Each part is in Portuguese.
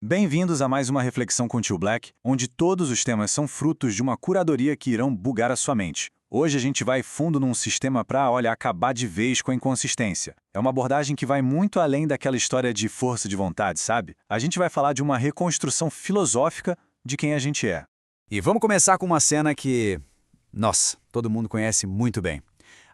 Bem-vindos a mais uma reflexão com o Tio Black, onde todos os temas são frutos de uma curadoria que irão bugar a sua mente. Hoje a gente vai fundo num sistema para, acabar de vez com a inconsistência. É uma abordagem que vai muito além daquela história de força de vontade, sabe? A gente vai falar de uma reconstrução filosófica de quem a gente é. E vamos começar com uma cena que, nossa, todo mundo conhece muito bem.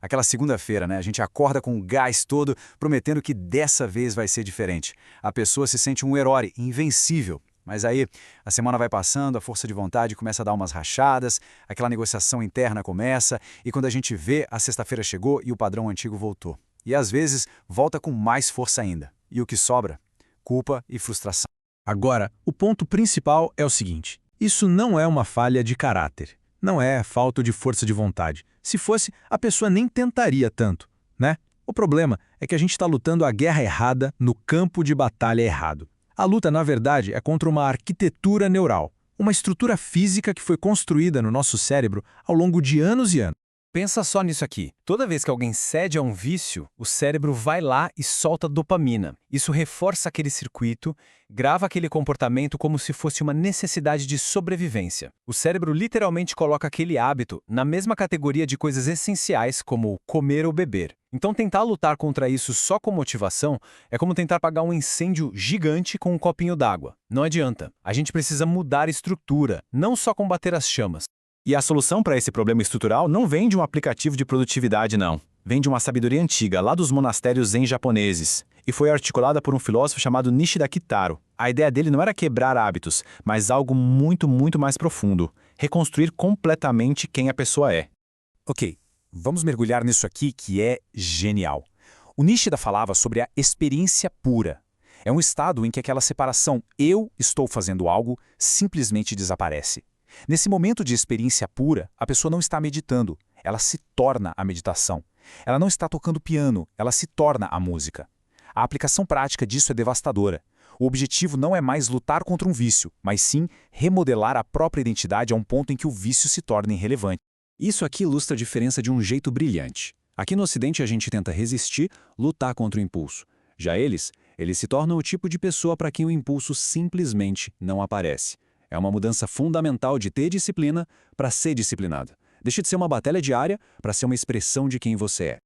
Aquela segunda-feira, né? A gente acorda com o gás todo, prometendo que dessa vez vai ser diferente. A pessoa se sente um herói, invencível. Mas aí, a semana vai passando, a força de vontade começa a dar umas rachadas, aquela negociação interna começa, e quando a gente vê, a sexta-feira chegou e o padrão antigo voltou. E às vezes, volta com mais força ainda. E o que sobra? Culpa e frustração. Agora, o ponto principal é o seguinte: isso não é uma falha de caráter. Não é falta de força de vontade. Se fosse, a pessoa nem tentaria tanto, né? O problema é que a gente está lutando a guerra errada no campo de batalha errado. A luta, na verdade, é contra uma arquitetura neural, uma estrutura física que foi construída no nosso cérebro ao longo de anos e anos. Pensa só nisso aqui. Toda vez que alguém cede a um vício, o cérebro vai lá e solta dopamina. Isso reforça aquele circuito, grava aquele comportamento como se fosse uma necessidade de sobrevivência. O cérebro literalmente coloca aquele hábito na mesma categoria de coisas essenciais como comer ou beber. Então tentar lutar contra isso só com motivação é como tentar apagar um incêndio gigante com um copinho d'água. Não adianta. A gente precisa mudar a estrutura, não só combater as chamas. E a solução para esse problema estrutural não vem de um aplicativo de produtividade, não. Vem de uma sabedoria antiga, lá dos monastérios zen japoneses, e foi articulada por um filósofo chamado Nishida Kitaro. A ideia dele não era quebrar hábitos, mas algo muito mais profundo. Reconstruir completamente quem a pessoa é. Ok, vamos mergulhar nisso aqui que é genial. O Nishida falava sobre a experiência pura. É um estado em que aquela separação eu estou fazendo algo simplesmente desaparece. Nesse momento de experiência pura, a pessoa não está meditando, ela se torna a meditação. Ela não está tocando piano, ela se torna a música. A aplicação prática disso é devastadora. O objetivo não é mais lutar contra um vício, mas sim remodelar a própria identidade a um ponto em que o vício se torna irrelevante. Isso aqui ilustra a diferença de um jeito brilhante. Aqui no Ocidente a gente tenta resistir, lutar contra o impulso. Já eles se tornam o tipo de pessoa para quem o impulso simplesmente não aparece. É uma mudança fundamental de ter disciplina para ser disciplinado. Deixa de ser uma batalha diária para ser uma expressão de quem você é.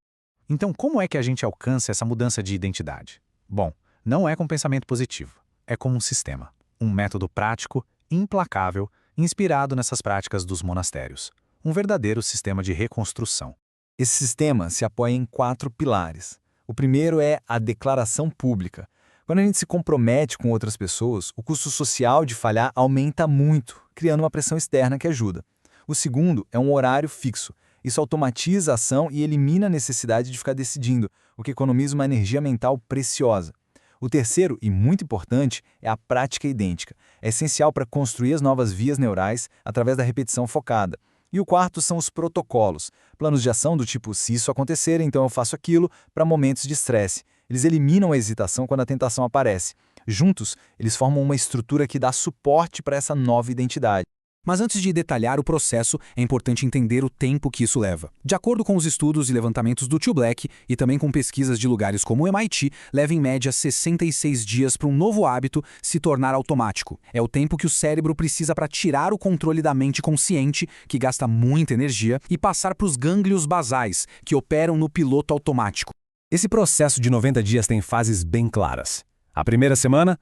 Então, como é que a gente alcança essa mudança de identidade? Bom, não é com pensamento positivo. É com um sistema. Um método prático, implacável, inspirado nessas práticas dos monastérios. Um verdadeiro sistema de reconstrução. Esse sistema se apoia em 4 pilares. O primeiro é a declaração pública. Quando a gente se compromete com outras pessoas, o custo social de falhar aumenta muito, criando uma pressão externa que ajuda. O segundo é um horário fixo. Isso automatiza a ação e elimina a necessidade de ficar decidindo, o que economiza uma energia mental preciosa. O terceiro, e muito importante, é a prática idêntica. É essencial para construir as novas vias neurais através da repetição focada. E o quarto são os protocolos, planos de ação do tipo, se isso acontecer, então eu faço aquilo, para momentos de estresse. Eles eliminam a hesitação quando a tentação aparece. Juntos, eles formam uma estrutura que dá suporte para essa nova identidade. Mas antes de detalhar o processo, é importante entender o tempo que isso leva. De acordo com os estudos e levantamentos do Tio Black, e também com pesquisas de lugares como o MIT, leva em média 66 dias para um novo hábito se tornar automático. É o tempo que o cérebro precisa para tirar o controle da mente consciente, que gasta muita energia, e passar para os gânglios basais, que operam no piloto automático. Esse processo de 90 dias tem fases bem claras. A primeira semana,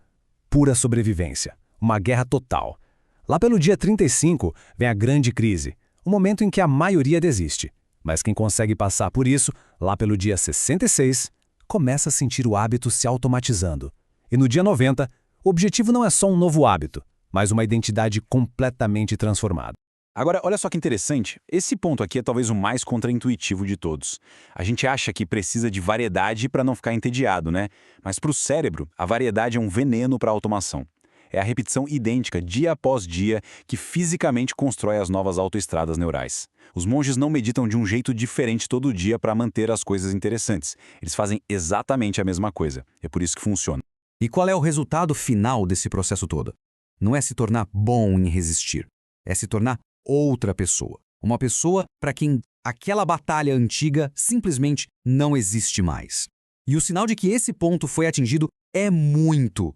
pura sobrevivência, uma guerra total. Lá pelo dia 35, vem a grande crise, o momento em que a maioria desiste. Mas quem consegue passar por isso, lá pelo dia 66, começa a sentir o hábito se automatizando. E no dia 90, o objetivo não é só um novo hábito, mas uma identidade completamente transformada. Agora, olha só que interessante, esse ponto aqui é talvez o mais contraintuitivo de todos. A gente acha que precisa de variedade para não ficar entediado, né? Mas para o cérebro, a variedade é um veneno para a automação. É a repetição idêntica, dia após dia, que fisicamente constrói as novas autoestradas neurais. Os monges não meditam de um jeito diferente todo dia para manter as coisas interessantes. Eles fazem exatamente a mesma coisa. É por isso que funciona. E qual é o resultado final desse processo todo? Não é se tornar bom em resistir. É se tornar outra pessoa. Uma pessoa para quem aquela batalha antiga simplesmente não existe mais. E o sinal de que esse ponto foi atingido é muito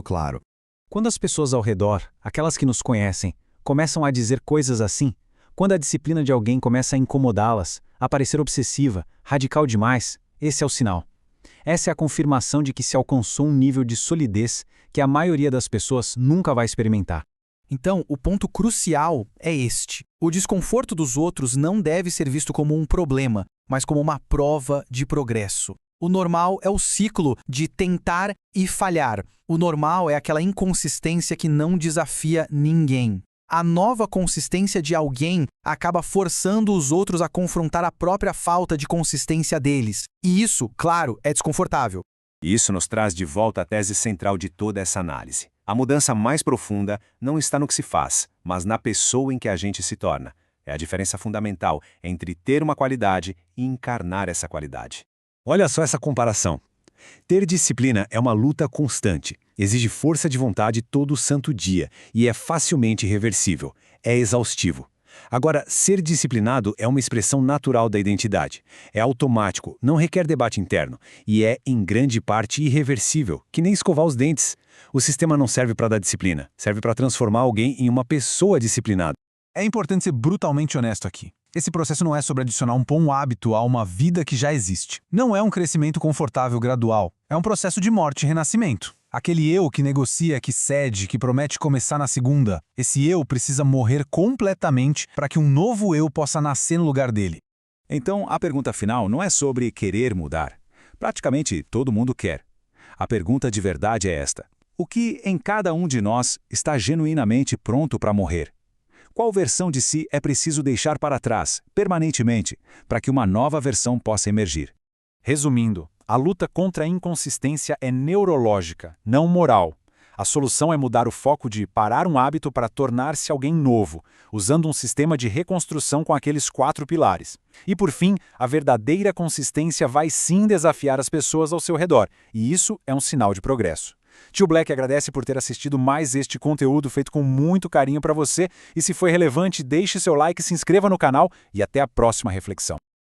claro. Quando as pessoas ao redor, aquelas que nos conhecem, começam a dizer coisas assim, quando a disciplina de alguém começa a incomodá-las, a parecer obsessiva, radical demais, esse é o sinal. Essa é a confirmação de que se alcançou um nível de solidez que a maioria das pessoas nunca vai experimentar. Então, o ponto crucial é este. O desconforto dos outros não deve ser visto como um problema, mas como uma prova de progresso. O normal é o ciclo de tentar e falhar. O normal é aquela inconsistência que não desafia ninguém. A nova consistência de alguém acaba forçando os outros a confrontar a própria falta de consistência deles. E isso, claro, é desconfortável. Isso nos traz de volta à tese central de toda essa análise. A mudança mais profunda não está no que se faz, mas na pessoa em que a gente se torna. É a diferença fundamental entre ter uma qualidade e encarnar essa qualidade. Olha só essa comparação. Ter disciplina é uma luta constante, exige força de vontade todo santo dia e é facilmente reversível, é exaustivo. Agora, ser disciplinado é uma expressão natural da identidade. É automático, não requer debate interno e é, em grande parte, irreversível, que nem escovar os dentes. O sistema não serve para dar disciplina, serve para transformar alguém em uma pessoa disciplinada. É importante ser brutalmente honesto aqui. Esse processo não é sobre adicionar um bom hábito a uma vida que já existe. Não é um crescimento confortável gradual. É um processo de morte e renascimento. Aquele eu que negocia, que cede, que promete começar na segunda, esse eu precisa morrer completamente para que um novo eu possa nascer no lugar dele. Então, a pergunta final não é sobre querer mudar. Praticamente todo mundo quer. A pergunta de verdade é esta: o que em cada um de nós está genuinamente pronto para morrer? Qual versão de si é preciso deixar para trás, permanentemente, para que uma nova versão possa emergir? Resumindo, a luta contra a inconsistência é neurológica, não moral. A solução é mudar o foco de parar um hábito para tornar-se alguém novo, usando um sistema de reconstrução com aqueles 4 pilares. E por fim, a verdadeira consistência vai sim desafiar as pessoas ao seu redor, e isso é um sinal de progresso. Tio Black agradece por ter assistido mais este conteúdo feito com muito carinho para você, e se foi relevante, deixe seu like, se inscreva no canal e até a próxima reflexão.